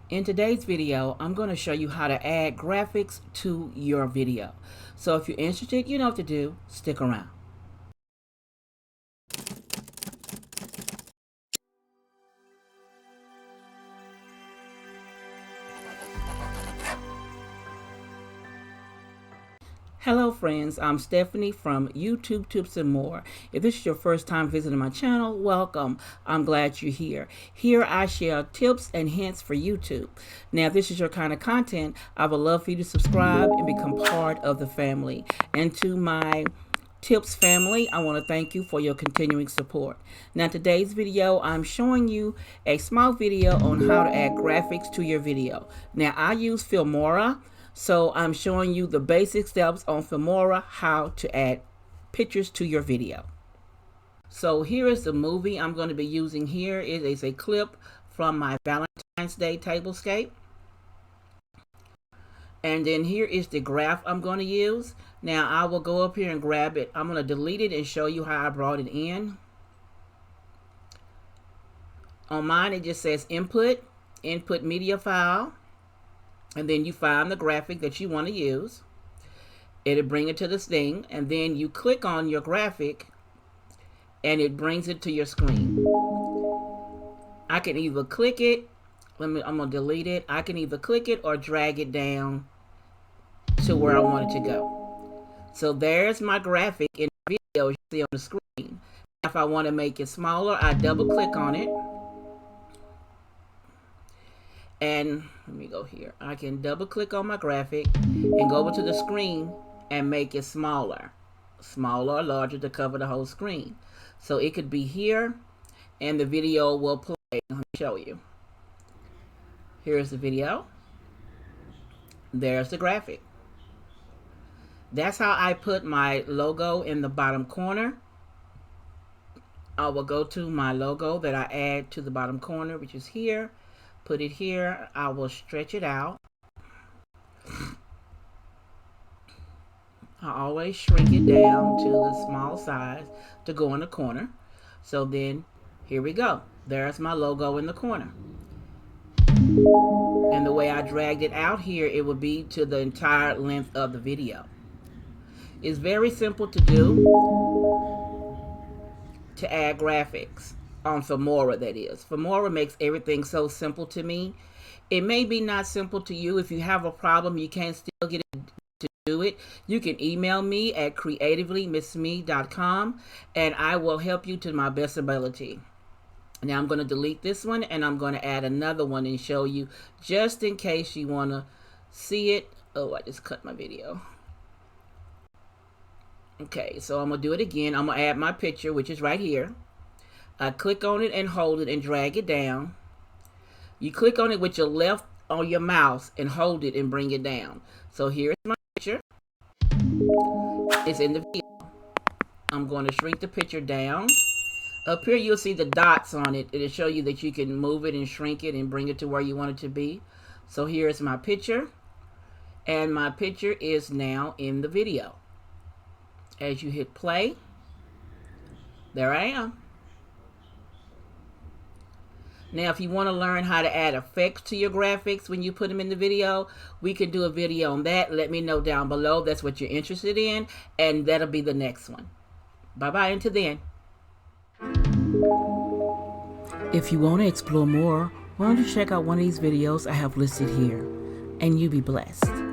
In today's video, I'm going to show you how to add graphics to your video. So if you're interested, you know what to do. Stick around. Hello friends, I'm Stephanie from YouTube Tips and More. If this is your first time visiting my channel, welcome. I'm glad you're here. Here I share tips and hints for YouTube. Now if this is your kind of content, I would love for you to subscribe and become part of the family. And to my Tips family, I want to thank you for your continuing support. Now today's video, I'm showing you a small video on how to add graphics to your video. Now I use Filmora. So I'm showing you the basic steps on Filmora, how to add pictures to your video. So here is the movie I'm going to be using here. It is a clip from my Valentine's Day tablescape. And then here is the graph I'm going to use. Now I will go up here and grab it. I'm going to delete it and show you how I brought it in. On mine it just says input media file. And then you find the graphic that you want to use. It'll bring it to this thing, and then you click on your graphic and it brings it to your screen. I can either click it, I'm gonna delete it. I can either click it or drag it down to where I want it to go. So there's my graphic in the video you see on the screen. If I want to make it smaller, I double click on it. And let me go here. I can double click on my graphic and go over to the screen and make it smaller or larger to cover the whole screen. So it could be here and the video will play. Let me show you. Here's the video. There's the graphic. That's how I put my logo in the bottom corner. I will go to my logo that I add to the bottom corner, which is here. Put it here. I will stretch it out. I always shrink it down to the small size to go in the corner. So then here we go. There's my logo in the corner. And the way I dragged it out here, it would be to the entire length of the video. It's very simple to do, to add graphics. On Filmora, that is. Filmora makes everything so simple to me. It may be not simple to you. If you have a problem, you can't still get it to do it, you can email me at CreativelyMsMe.com and I will help you to my best ability. Now I'm going to delete this one and I'm going to add another one and show you just in case you want to see it. Oh, I just cut my video. Okay, so I'm going to do it again. I'm going to add my picture, which is right here. I click on it and hold it and drag it down. You click on it with your left on your mouse and hold it and bring it down. So here's my picture. It's in the video. I'm going to shrink the picture down. Up here you'll see the dots on it. It'll show you that you can move it and shrink it and bring it to where you want it to be. So here's my picture. And my picture is now in the video. As you hit play, there I am. Now, if you want to learn how to add effects to your graphics when you put them in the video, we can do a video on that. Let me know down below. That's what you're interested in, and that'll be the next one. Bye-bye until then. If you want to explore more, why don't you check out one of these videos I have listed here, and you be blessed.